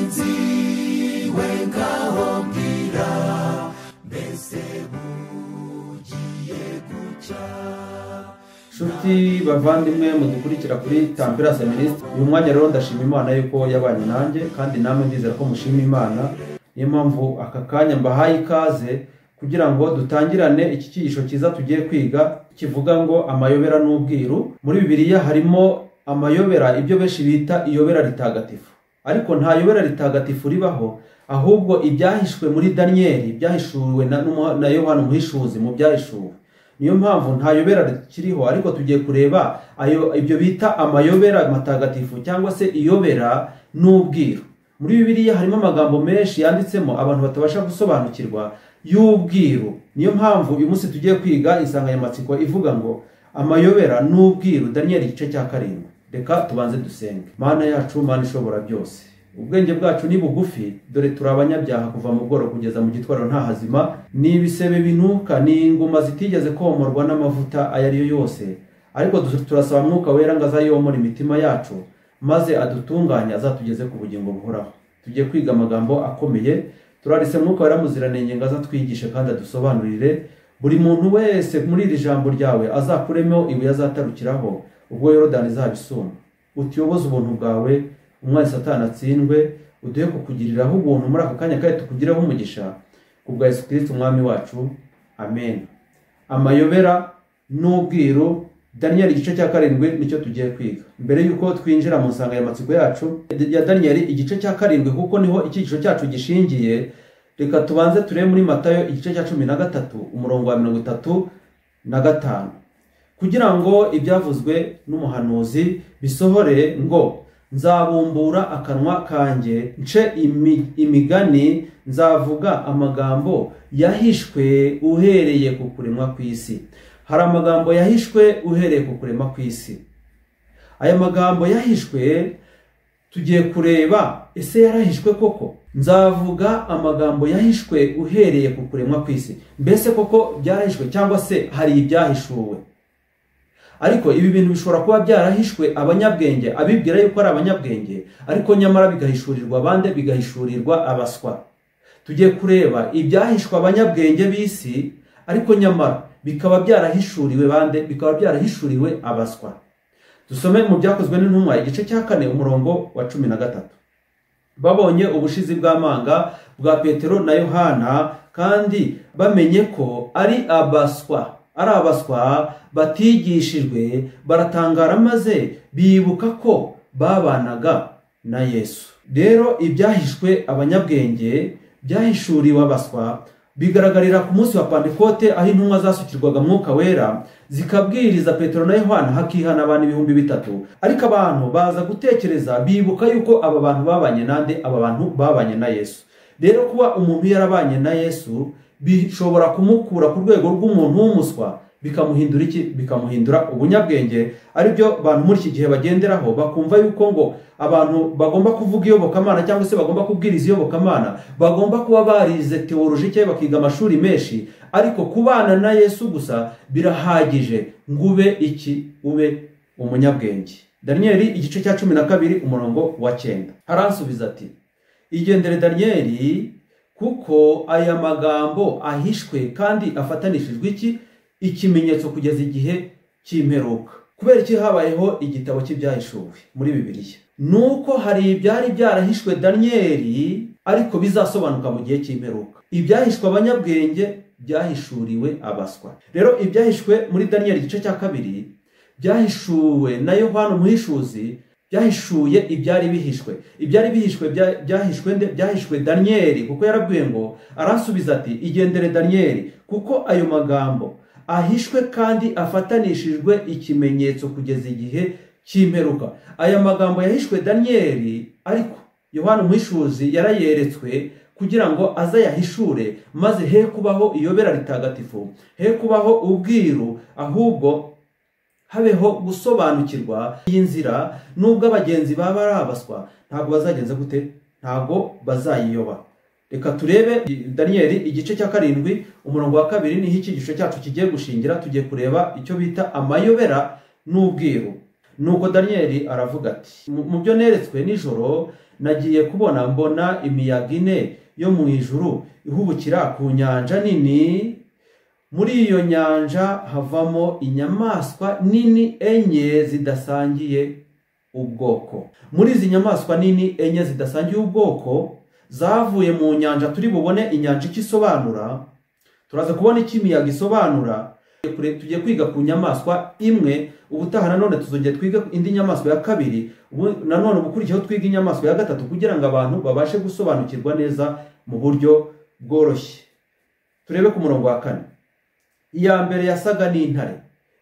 niziwe ngaho mbwira mbese bugiye gucya. Nshuti bavandimwe mudukurikira kuri Tampirase Ministry, uyu mwanya rero ndashima Imana yuko yabanye nanjye kandi namwe ndizera ko mushima Imana. Niyo mpamvu aka kanya mbahaye ikaze kugira ngo dutangirane iki cyigisho cyiza tugiye kwiga kivuga ngo amayobera n'ubwiru. Muri Bibiliya harimo amayobera, ibyo benshi bita iyobera ritagatifu, ariko nta yobera ritagatifu ribaho, ahubwo ibyahishwe muri Daniyeli byahishuwe na Yohana umuhishuzi mu byahishuwe. Niyo mpamvu nta yobera rikiriho, ariko tugiye kureba ibyo bita amayobera matagatifu cyangwa se iyobera n'ubwiru. Muri Bibiliya harimo amagambo menshi yanditsemo abantu batabasha gusobanukirwa y'ubwiru. Niyo mpamvu uyu munsi tugiye kwiga insanganyamatsiko ivuga ngo amayobera n'ubwiru, Daniyeli igice cya 7. Reka tubanze dusenge. Mana yacu, Mana ishobora byose, ubwenge bwacu ni bugufi, dore turi abanyabyaha kuva mu bworo kugeza mu gitwaro nta hazima, ni ibisebe binuka, ni inguma zitigeze komorwa n'amavuta ayo ari yo yose. Ariko turasaba Mwuka Wera ngo azayomora imitima yacu, maze adutunganye, azatugeze ku bugingo buhoraho. Tugiye kwiga amagambo akomeye, turarise Mwuka Wera muziranenge ngo azatwigishe kandi adusobanurire. Buri muntu wese muri iri jambo ryawe azakuremo ibuye azatarukiraho ubwo Yorodani izabisuma. Utuyoboze ubuntu bwawe, umwanya Satani atsindwe, uduhe kukugiriraho ubuntu muri aka kanya kandi tukugiraho umugisha, kubwa Yesu Kristo umwami wacu, amen. Amayobera n'ubwiru, Daniyeli igice cya 7 nicyo tugiye kwiga. Mbere yuko twinjira mu nsanganyamatsiko yacu ya Daniyeli igice cya 7, kuko niho icyigisho cyacu gishingiye, reka tubanze turebe muri Matayo igice cya 13 umurongo wa 35, kugira ngo ibyavuzwe n'umuhanuzi bisohore ngo nzabumbura akanwa kanjye nce imigani, nzavuga amagambo yahishwe uhereye ku kuremwa kw'isi. Hari amagambo yahishwe uhereye ku kuremwa kw'isi. Aya magambo yahishwe tugiye kureba, ese yarahishwe koko? Nzavuga amagambo yahishwe uhereye ku kuremwa kw'isi. Mbese koko byarahishwe cyangwa se hari ibyahishuwe? Ariko ibi bintu bishobora kuba byarahishwe abanyabwenge, abibwira yuko ari abanyabwenge, ariko nyamara bigahishurirwa abandi, bigahishurirwa abaswa. Tugiye kureba ibyahishwe abanyabwenge b'isi, ariko nyamara bikaba byarahishuriwe bande, bikaba byarahishuriwe abaswa. Dusome mu byakozwe n'intumwa igice cya 4 umurongo wa 13. Babonye ubushizi bw'amanga bwa Petero na Yohana, kandi bamenye ko ari abaswa batigishijwe, baratangara maze bibuka ko babanaga na Yesu. Rero ibyahishwe abanyabwenge byahishuriwe abaswa bigaragarira ku munsi wa Pentekote, aho intumwa zasukirwaga Mwuka Wera zikabwiriza. Petero na Yohana hakihana abantu 3,000. Ariko abantu baza gutekereza, bibuka yuko aba bantu babanye nande, aba bantu babanye na Yesu. Rero kuba umuntu yarabanye na Yesu bishobora kumukura ku rwego rw'umuntu w'umuswa, bikamuhindura iki? Bikamuhindura ubunyabwenge. Aribyo bantu muri iki gihe bagenderaho, bakumva yuko ngo abantu bagomba kuvuga iyobokamana cyangwa se bagomba kubwiriza iyobokamana, bagomba kuba barize teoloji cyangwa bakiga amashuri menshi, ariko kubana na Yesu gusa birahagije ngo ube iki? Ube umunyabwenge. Daniyeli igice cya 12 umurongo wa 9 haransubiza ati, igendere Daniyeli, kuko aya magambo ahishwe kandi afatanishijwe iki? Ikimenyetso kugeza igihe cy'imperuka. Kubera iki habayeho igitabo cy'ibyahishuwe muri Bibiliya? Nuko hari ibyari byarahishwe Daniyeli, ariko bizasobanuka mu gihe cy'imperuka. Ibyahishwe abanyabwenge byahishuriwe abaswa. Rero ibyahishwe muri Daniyeli igice cya 2 byahishuwe na Yohana umuhishuzi, byahishuye ibyari bihishwe. Ibyari bihishwe byahishwe Daniyeli, kuko yarabwiye ngo, aransubiza ati, igendere Daniyeli, kuko ayo magambo ahishwe kandi afatanishijwe ikimenyetso kugeza igihe cy'imperuka. Aya magambo yahishwe Daniyeli, ariko Yohana umuhishuzi yarayeretswe kugira ngo azayahishure, maze he kubaho iyobera ritagatifu, he kubaho ubwiru, ahubwo habeho gusobanukirwa iyi nzira. Nubwo abagenzi baba ari abaswa, ntabwo bazagenza gute? Ntabwo bazayiyoba. Reka turebe Daniyeli igice cya 7 umurongo wa 2, niho icyigisho cyacu kigiye gushingira. Tugiye kureba icyo bita amayobera n'ubwiru. Nuko Daniyeli aravuga ati, mu byo neretswe nijoro nagiye kubona mbona imiyaga ine yo mu ijuru ihubukira ku nyanja nini. Muri iyo nyanja havamo inyamaswa nini enye zidasangiye ubwoko. Muri izi nyamaswa nini enye zidasangiye ubwoko zavuye mu nyanja, turi bubone inyanja icyo isobanura, turaza kubona icyo imiyaga isobanura. Tugiye kwiga ku nyamaswa imwe, ubutaha nanone tuzongera twiga indi nyamaswa ya kabiri, nanone ubukurikiyeho twiga inyamaswa ya gatatu, kugira ngo abantu babashe gusobanukirwa neza mu buryo bworoshye. Turebe ku murongo wa 4. Iya mbere yasaga n'intare.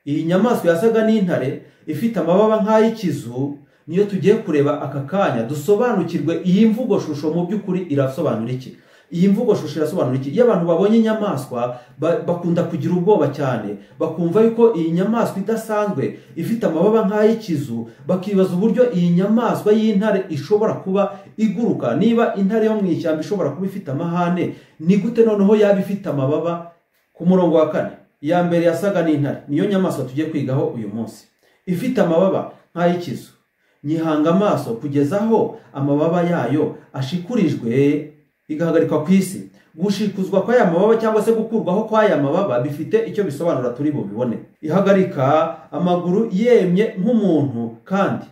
Iyi nyamaswa yasaga n'intare ifite amababa nk'ay'ikizu, niyo tugiye kureba aka kanya dusobanukirwe iyi mvugo shusho mu by'ukuri irasobanura iki. Iyi mvugo shusho irasobanura iki? Iyo abantu babonye inyamaswa bakunda kugira ubwoba cyane, bakumva yuko iyi nyamaswa idasanzwe ifite amababa nk'ay'ikizu, bakibaza uburyo iyi nyamaswa y'intare ishobora kuba iguruka. Niba intare yo mu ishyamba ishobora kuba ifite amahane, ni gute noneho yaba ifite amababa? Ku murongo wa 4, iya mbere yasaga n'intare, niyo nyamaswa tugiye kwigaho uyu munsi. Ifite amababa nk'ay'ikizu, nyihanga amaso kugeza aho amababa yayo ashikurijwe igahagarikwa ku isi. Gushikuzwa kwa ya mababa cyangwa se gukurwaho kwa ya mababa bifite icyo bisobanura, turi bubibone. Ihagarika amaguru yemye nk'umuntu kandi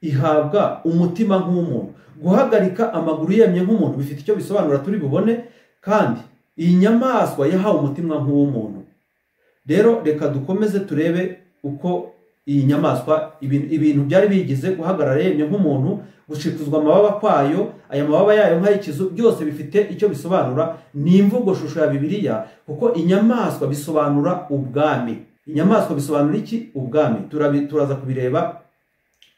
ihabwa umutima nk'umuntu. Guhagarika amaguru yemye nk'umuntu bifite icyo bisobanura, turi bubone. Kandi iyi nyamaswa yahawe umutima nk'uw'umuntu. Rero reka dukomeze turebe uko iyi nyamaswa ibintu byari bigize guhagarara yemye nk'umuntu, gushikuzwa amababa kwayo, aya mababa yayo nk'ay'ikizu, byose bifite icyo bisobanura. Ni imvugo shusho ya Bibiliya, kuko inyamaswa bisobanura ubwami. Inyamaswa bisobanura iki? Ubwami. Turaza kubireba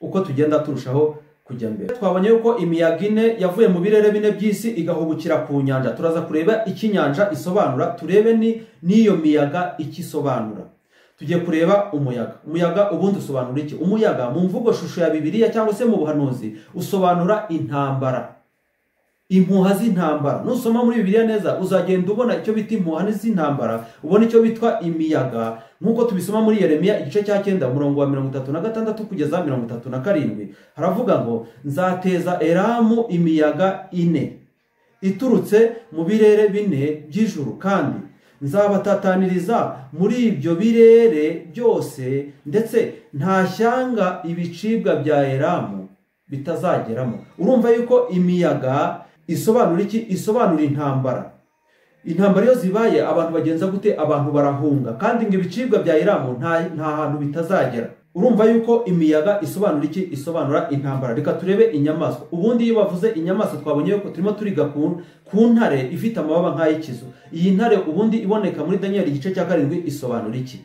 uko tugenda turushaho kujya mbere. Twabonye yuko imiyaga ine yavuye mu birere bine by'isi igahubukira ku nyanja. Turaza kureba iki nyanja isobanura, turebe n'iyo miyaga iki isobanura. Tugiye kureba umuyaga. Umuyaga ubundi usobanura iki? Umuyaga mu mvugo shusho ya Bibiliya cyangwa se mu buhanuzi usobanura intambara, impuha z'intambara. Nusoma muri Bibiliya neza uzagenda ubona icyo bita impuha z'intambara, ubona icyo bitwa imiyaga, nkuko tubisoma muri Yeremiya igice cya 9 umurongo wa 36 kugeza 37. Haravuga ngo nzateza Elamu imiyaga ine iturutse mu birere bine by'ijuru, kandi nzabatataniriza muri ibyo birere byose, ndetse nta shyanga ibicibwa bya Elamu bitazageramo. Urumva yuko imiyaga isobanura iki? Isobanura intambara. Intambara iyo zibaye abantu bagenza gute? Abantu barahunga. Kandi ngo ibicibwa bya Elamu nta hantu bitazagera. Urumva yuko imiyaga isobanura iki? Isobanura intambara. Reka turebe inyamaswa. Ubundi iyo bavuze inyamaswa twabonye yuko turimo turiga ku ntare ifite amababa nk'ay'ikizu. Iyi ntare ubundi iboneka muri Daniel igice cya 7 isobanura iki?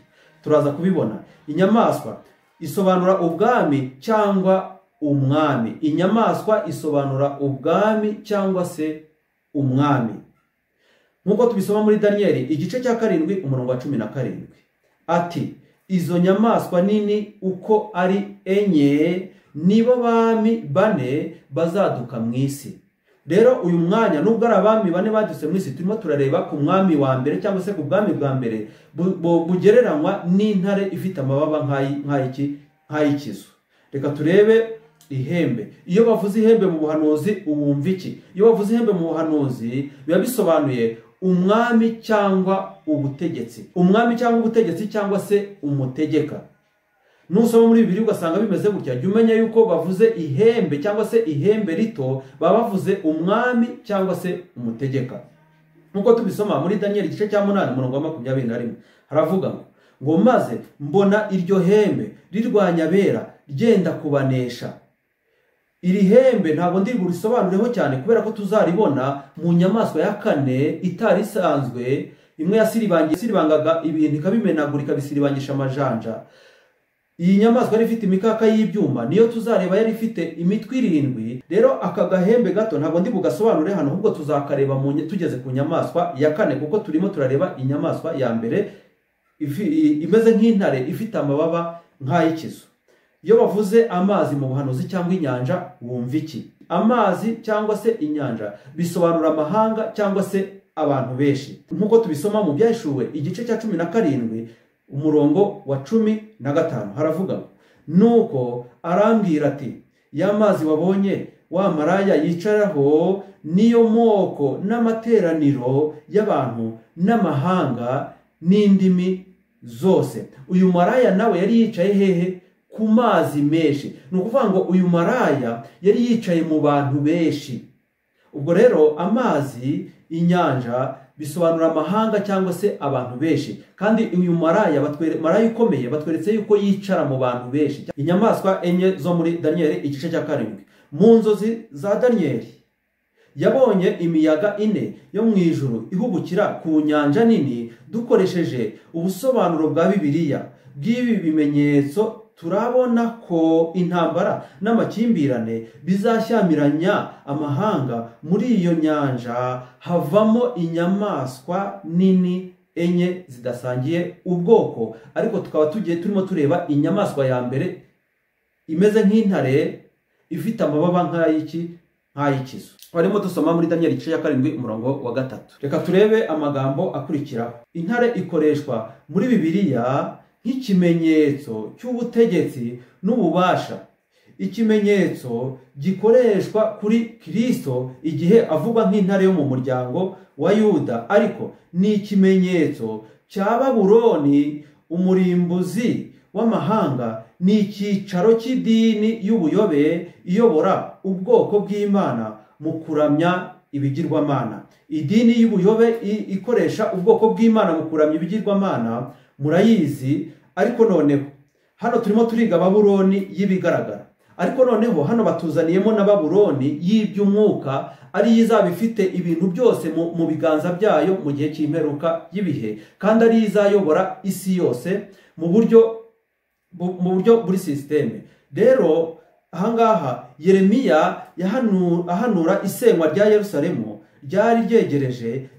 Turaza kubibona. Inyamaswa isobanura ubwami cyangwa umwami. Inyamaswa isobanura ubwami cyangwa se umwami, nkuko tubisoma muri Daniel igice cya 7 umurongo wa 17. Ati izo nyamaswa nini uko ari enye nibo bami bane bazaduka mu isi. Rero uyu mwanya nubwo ari abami bane badutse mu isi, turimo turareba ku mwami wa mbere cyangwa se ku bwami bwa mbere bugereranywa n'intare ifite amababa nk'ay'ikizu. Reka turebe ihembe. Iyo bavuze ihembe mu buhanuzi ubumva iki? Iyo bavuze ihembe mu buhanuzi biba bisobanuye umwami cyangwa ubutegetsi. Umwami cyangwa ubutegetsi cyangwa se umutegeka. Nusoma muri Bibiliya ugasanga bimeze gutya, jya umenya yuko bavuze ihembe cyangwa se ihembe rito baba bavuze umwami cyangwa se umutegeka. Nkuko tubisoma muri Daniel igice cya 8 umurongo wa 21. Haravuga ngo maze mbona iryo hembe rirwanya abera ryenda kubanesha. Iri hembe ntabwo ndi burisobanureho cyane kubera ko tuzaribona mu nyamaswa ya 4 itari isanzwe, imwe yasiribangaga ibintu ikabimenagurika bisiribangisha amajanja. Iyi nyamaswa yari ifite imikaka y'ibyuma, niyo tuzareba yari ifite imitwe 7. Rero aka gahembe gato ntabwo ndi bugasobanure hano, ahubwo tuzakareba tugeze ku nyamaswa ya 4, kuko turimo turareba inyamaswa ya mbere imeze nk'intare ifite amababa nk'ay'ikizu. Iyo bavuze amazi mu buhanuzi cyangwa inyanja wumva iki? Amazi cyangwa se inyanja bisobanura amahanga cyangwa se abantu benshi, nkuko tubisoma mu Byahishuwe igice cya 17 umurongo wa 15. Haravuga nuko arambwira ati ya mazi wabonye wa maraya yicaraho niyo moko n'amateraniro y'abantu n'amahanga n'indimi zose. Uyu maraya nawe yari yicaye hehe? Ku mazi menshi. Ni ukuvuga ngo uyu maraya yari yicaye mu bantu benshi. Ubwo rero amazi, inyanja bisobanura amahanga cyangwa se abantu benshi. Kandi uyu maraya maraya ukomeye batweretse yuko yicara mu bantu benshi. Inyamaswa enye zo muri Daniel igice cya 7. Mu nzozi za Daniel yabonye imiyaga 4 yo mu ijuru ihubukira ku nyanja nini. Dukoresheje ubusobanuro bwa Bibiliya bw'ibi bimenyetso turabona ko intambara n'amakimbirane bizashyamiranya amahanga. Muri iyo nyanja havamo inyamaswa nini enye zidasangiye ubwoko, ariko tukaba turimo tureba inyamaswa ya mbere imeze nk'intare ifite amababa nk'ay'ikizu. Barimo dusoma muri Daniel igice cya 7 umurongo wa 3. Reka turebe amagambo akurikiraho. Intare ikoreshwa muri Bibiliya nk'ikimenyetso cy'ubutegetsi n'ububasha. Ikimenyetso gikoreshwa kuri Kristo igihe avugwa nk'intare yo mu muryango wa Yuda, ariko ni ikimenyetso cya Babuloni, umurimbuzi w'amahanga. Ni icyicaro cy'idini y'ubuyobe iyobora ubwoko bw'Imana mu kuramya ibigirwamana. Idini y'ubuyobe ikoresha ubwoko bw'Imana mu kuramya ibigirwamana murayizi. Ariko noneho hano turimo turiga Babuloni y'ibigaragara, ariko noneho hano batuzaniyemo na Babuloni y'iby'umwuka, ari izaba ifite ibintu byose mu biganza byayo mu gihe cy'imperuka y'ibihe, kandi ari izayobora isi yose mu buryo buri systeme. Rero ahangaha Yeremiya ahanura isenywa rya Yerusalemu ryari ryegereje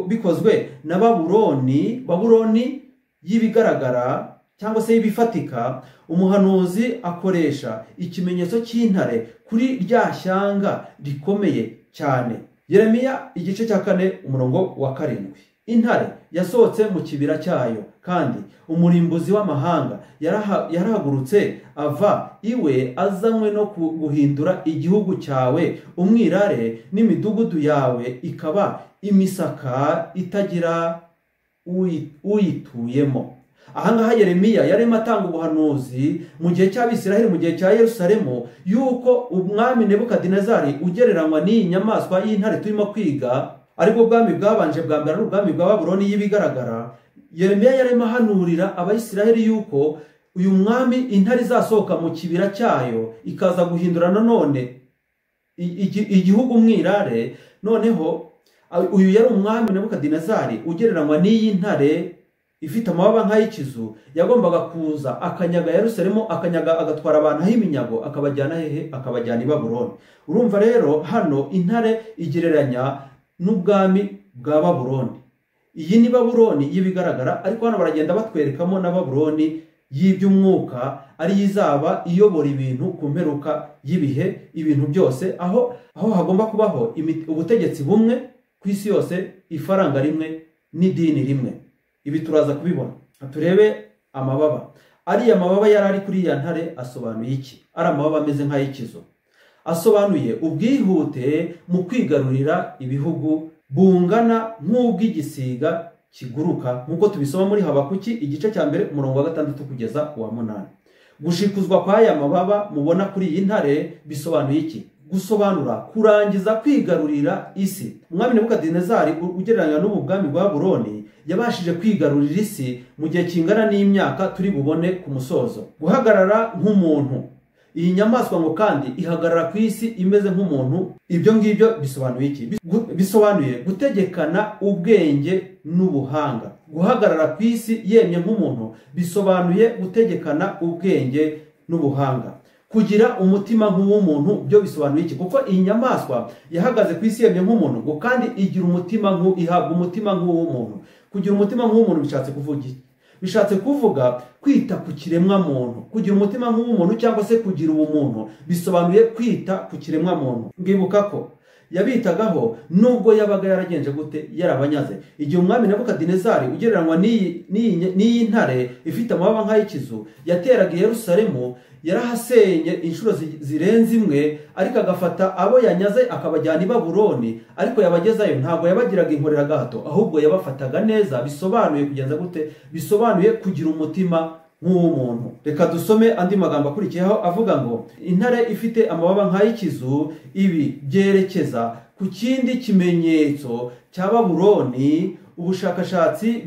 bikozwe na Babuloni y'ibigaragara cyangwa se y'ibifatika. Umuhanuzi akoresha ikimenyetso cy'intare kuri rya shyanga rikomeye cyane. Yeremiya igice cya 4 umurongo wa 7. Intare yasohotse mu kibira cyayo, kandi umurimbuzi w'amahanga yarahagurutse ava iwe azanywe no guhindura igihugu cyawe umwirare, n'imidugudu yawe ikaba imisaka itagira uyituyemo. Ahangaha Yeremiya yarimo atanga ubuhanuzi mu gihe cy'Abisiraheli, mu gihe cya Yerusalemu, yuko umwami Nebukadinezari ugereranywa n'iyi nyamaswa y'intare turimo kwiga, ariko ubwami bwabanje bwa mbere ari ubwami bwa Babuloni y'ibigaragara. Yeremiya yarimo ahanurira Abayisiraheli yuko uyu mwami intare izasohoka mu kibira cyayo ikaza guhindura nanone igihugu umwirare. Noneho uyu yari umwami Nebukadinezari ugereranywa n'iyi ntare ifite amababa nk'ay'ikizu. Yagombaga kuza akanyaga Yerusalemu, agatwara abantu h'iminyago, akabajyana hehe? Akabajyana i Babuloni. Urumva rero hano intare igereranya n'ubwami bwa Babuloni. Iyi ni Babuloni y'ibigaragara, ariko hano baragenda batwerekamo na Babuloni y'iby'umwuka, ari izaba iyobora ibintu ku mperuka y'ibihe, ibintu byose aho hagomba kubaho ubutegetsi bumwe ku isi yose, ifaranga rimwe n'idini rimwe. Ibi turaza kubibona. Turebe amababa. Ariya mababa yari ari kuri ya ntare asobanuye iki? Ari amababa ameze nk'ay'ikizu. Asobanuye ubwihute mu kwigarurira ibihugu bungana nk'ubw'igisiga kiguruka, nk'uko tubisoma muri Habakuki igice cya 1 umurongo wa 6 kugeza wa 8. Gushikuzwa kwa aya mababa mubona kuri iyi ntare bisobanuye iki? Gusobanura kurangiza kwigarurira isi. Umwami Nebukadinezari ugereranya n'ubu bwami bwa Babuloni yabashije kwigarurira isi mu gihe kingana n'imyaka turi bubone ku musozo. Guhagarara nk'umuntu. Iyi nyamaswa ngo kandi ihagarara ku isi imeze nk'umuntu. Ibyo ngibyo bisobanuye iki? Bisobanuye gutegekana ubwenge n'ubuhanga. Guhagarara ku isi yemye nk'umuntu bisobanuye gutegekana ubwenge n'ubuhanga. Kugira umutima nk'uw'umuntu byo bisobanuye iki? Kuko iyi nyamaswa yahagaze ku isi yemye nk'umuntu, ngo kandi igira umutima ihabwa umutima nk'uw'umuntu. Kugira umutima nk'uw'umuntu bishatse kuvuga iki? Bishatse kuvuga kwita ku kiremwa muntu. Kugira umutima nk'uw'umuntu cyangwa se kugira ubumuntu bisobanuye kwita ku kiremwa muntu. Ngibuka ko yabitagaho nubwo yabaga yaragenje gute yarabanyaze. Igihe umwami Nebukadinezari ugereranywa n'iyi ntare ifite amababa nk'ay'ikizu yateraga i Yerusalemu, yarahasenye inshuro zirenze imwe, ariko agafata abo yanyaze akabajyana i Babuloni, ariko yabagezayo ntabwo yabagiraga inkorera gahato, ahubwo yabafataga neza. Bisobanuye kugenza gute? Bisobanuye kugira umutima nk'uw'umuntu. Reka dusome andi magambo akurikiyeho avuga ngo intare ifite amababa nk'ay'ikizu, ibi byerekeza ku kindi kimenyetso cya Babuloni. Ubushakashatsi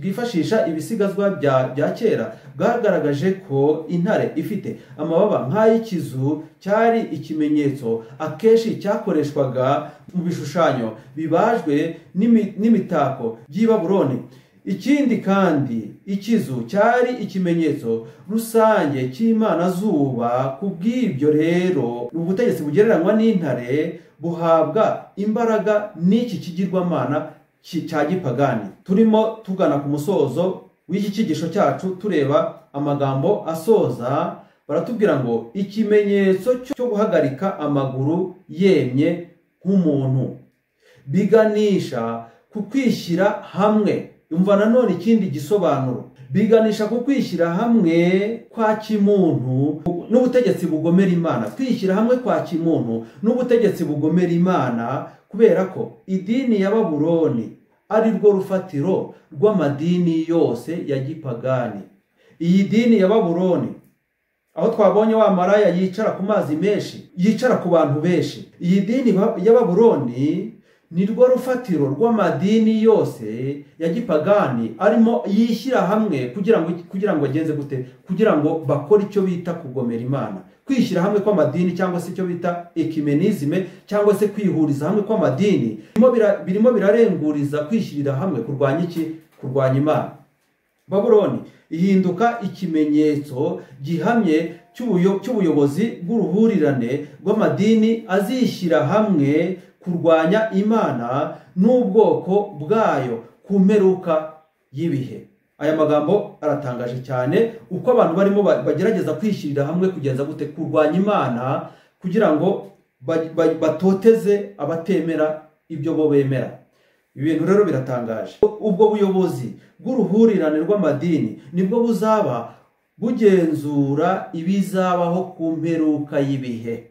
bwifashisha ibisigazwa bya kera bwagaragaje ko intare ifite amababa nk'ay'ikizu cyari ikimenyetso akenshi cyakoreshwaga mu bishushanyo bibajwe n'imitako by'i Babuloni. Ikindi kandi ikizu cyari ikimenyetso rusange cy'Imana Zuba. Kubw'ibyo rero ubutegetsi bugereranywa n'intare buhabwa imbaraga n'iki kigirwamana cya gipagani. Turimo tugana ku musozo w'iki cyigisho cyacu tureba amagambo asoza. Baratubwira ngo ikimenyetso cyo guhagarika amaguru yemye nk'umuntu biganisha ku kwishyira hamwe. Umva nanone ikindi gisobanuro, biganisha ku kwishyira hamwe kwa kimuntu n'ubutegetsi bugomera Imana. Kwishyira hamwe kwa kimuntu n'ubutegetsi bugomera Imana, kubera ko idini ya Babuloni ari rwo rufatiro rw'amadini yose ya gipagani. Iyi dini ya Babuloni, aho twabonye wa maraya yicara ku mazi menshi, yicara ku bantu benshi, iyi dini ya Babuloni ni rwo rufatiro rw'amadini yose ya gipagani, arimo yishyira hamwe kugira ngo agenze gute? Kugira ngo bakore icyo bita kugomera Imana. Kwishyira hamwe kw'amadini cyangwa se icyo bita ekimenizime cyangwa se kwihuriza hamwe kw'amadini birimo birarenguriza kwishyirira hamwe kurwanya iki? Kurwanya Imana. Babuloni ihinduka ikimenyetso gihamye cy'ubuyobozi bw'uruhurirane rw'amadini azishyira hamwe kurwanya Imana n'ubwoko bwayo ku mperuka y'ibihe. Aya magambo aratangaje cyane, uko abantu barimo bagerageza kwishyirira hamwe kugenza gute? Kurwanya Imana, kugira ngo batoteze abatemera ibyo bo bemera. Ibintu rero biratangaje. Ubwo buyobozi bw'uruhurirane rw'amadini nibwo buzaba bugenzura ibizabaho ku mperuka y'ibihe.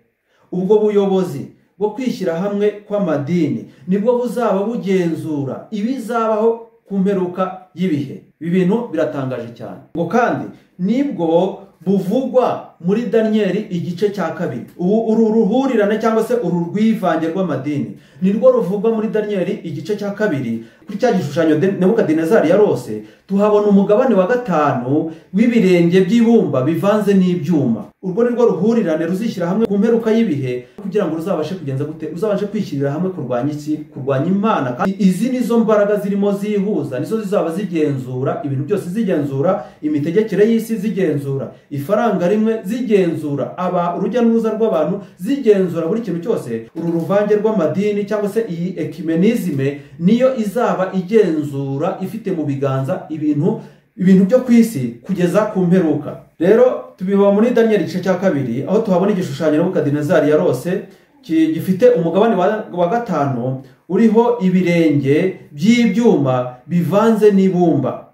Ubwo buyobozi bwo kwishyira hamwe kw'amadini nibwo buzaba bugenzura ibizabaho ku mperuka y'ibihe. Ibi bintu biratangaje cyane. Ngo kandi nibwo buvugwa muri Danieli igice cya 2. Uru ruhurirane cyangwa se uru rwivange rw'amadini nirwo ruvugwa muri Danieli igice cya 2. Kuri cya gishushanyo Nebukadinezari yarose tuhabona umugabane wa 5 w'ibirenge by'ibumba bivanze n'ibyuma. Urwo nirwo ruhurirane ruzishyira hamwe ku mperuka y'ibihe kugira ngo ruzabashe kugenza gute? Uzabashe kwishyirira hamwe kurwanya iki? Kurwanya Imana. Kandi izi nizo mbaraga zirimo zihuza, nizo zizaba zigenzura ibintu byose, zigenzura imitegekere y'isi, zigenzura ifaranga rimwe, zigenzura urujya n'uruza rw'abantu, zigenzura buri kintu cyose. Uru ruvange rw'amadini cyangwa se iyi ekimenizime niyo izaba igenzura, ifite mu biganza ibintu byo ku isi kugeza ku mperuka. Rero tubiba muri Danieli igice cya 2 aho tuhabona igishushanyo Nebukadinezari yarose gifite umugabane wa 5 uriho ibirenge by'ibyuma bivanze n'ibumba.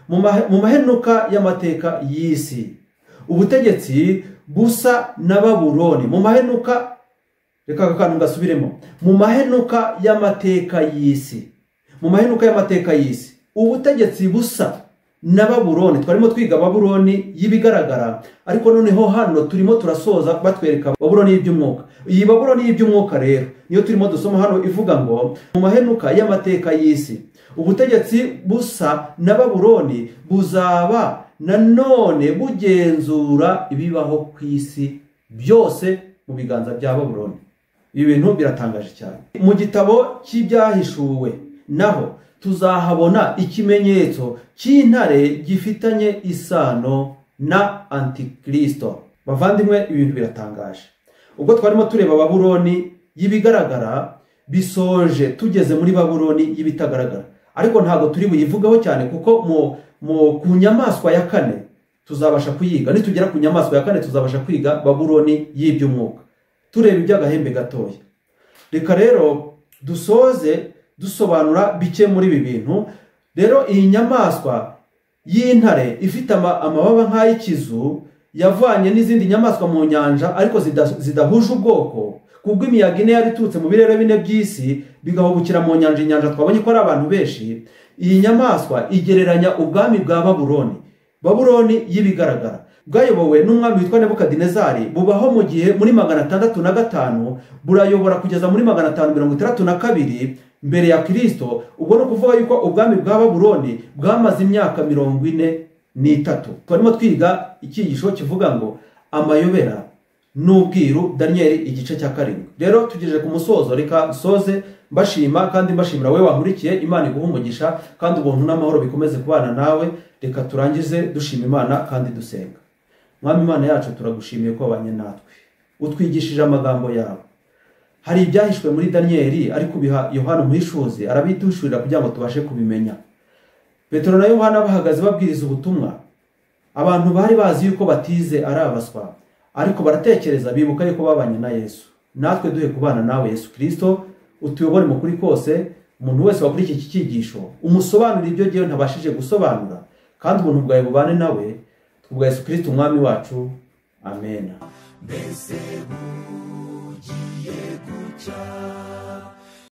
Mu mahenuka y'amateka y'isi ubutegetsi busa na Babuloni. Mu mahenuka, reka akantu ngasubiremo, mu mahenuka y'amateka y'isi, mu mahenuka y'amateka y'isi ubutegetsi busa na Babuloni. Twarimo twiga Babuloni y'ibigaragara, ariko noneho hano turimo turasoza batwereka Babuloni y'iby'umwuka. Iyi Babuloni y'iby'umwuka rero niyo turimo dusoma hano, ivuga ngo mu mahenuka y'amateka y'isi ubutegetsi busa na Babuloni buzaba nanone bugenzura ibibaho ku isi byose mu biganza bya Babuloni. Ibi bintu biratangaje cyane. Mu gitabo cy'ibyahishuwe naho tuzahabona ikimenyetso cy'intare gifitanye isano na Antikristo. Bavandimwe, ibintu biratangaje. Ubwo twarimo tureba Babuloni y'ibigaragara, bisoje tugeze muri Babuloni y'ibitagaragara, ariko ntabwo turi buyivugaho cyane kuko ku nyamaswa ya 4 tuzabasha kuyiga. Nitugera ku nyamaswa ya 4 tuzabasha kwiga Babuloni y'iby'umwuka, tureba iby'agahembe gatoya. reka rero dusoze dusobanura bike muri ibi bintu. Rero iyi nyamaswa y'intare ifite amababa nk'ay'ikizu yavanye n'izindi nyamaswa mu nyanja ariko zidahuje ubwoko, kubwo imiyaga ine yari iturutse mu birere bine by'isi bigahubukira mu nyanja. Inyanja twabonye ko ari abantu benshi. Iyi nyamaswa igereranya ubwami bwa Babuloni y'ibigaragara, bwayobowe n'umwami witwa Nebukadinezari, bubaho mu gihe muri 605 burayobora kugeza muri 562 mbere ya Kristo. Ubwo no kuvuga yuko ubwami bwa Babuloni bwamaze imyaka 43. Twarimo twiga icyigisho kivuga ngo amayobera n'ubwiru, Daniel igice cya 7. Rero tugejeje ku musozo, reka soze mbashima kandi mbashimira wewe wankurikiye. Imana iguhe umugisha kandi ubuntu n'amahoro bikomeze kubana nawe. Reka turangize dushima Imana kandi dusenga. Mwami Imana yacu, turagushimiye ko wabanye natwe, utwigishije amagambo yawe. Hari ibyahishwe muri Daniel ariko biha Yohana umuhishuzi arabitushurira kugira ngo tubashe kubimenya. Petero na Yohana bahagaze babwiriza ubutumwa, abantu bari bazi yuko batize ari abaswa, ariko baratekereza bibuka yuko babanye na Yesu. Natwe duhe kubana nawe Yesu Kristo, utuyobore mu kuri kose. Umuntu wese wakurikiye iki cyigisho umusobanurira ibyo gihe ntabashije gusobanura, kandi ubuntu bwawe bubane nawe, kubwa Yesu Kristo umwami wacu, amen. Mbese bugiye gucya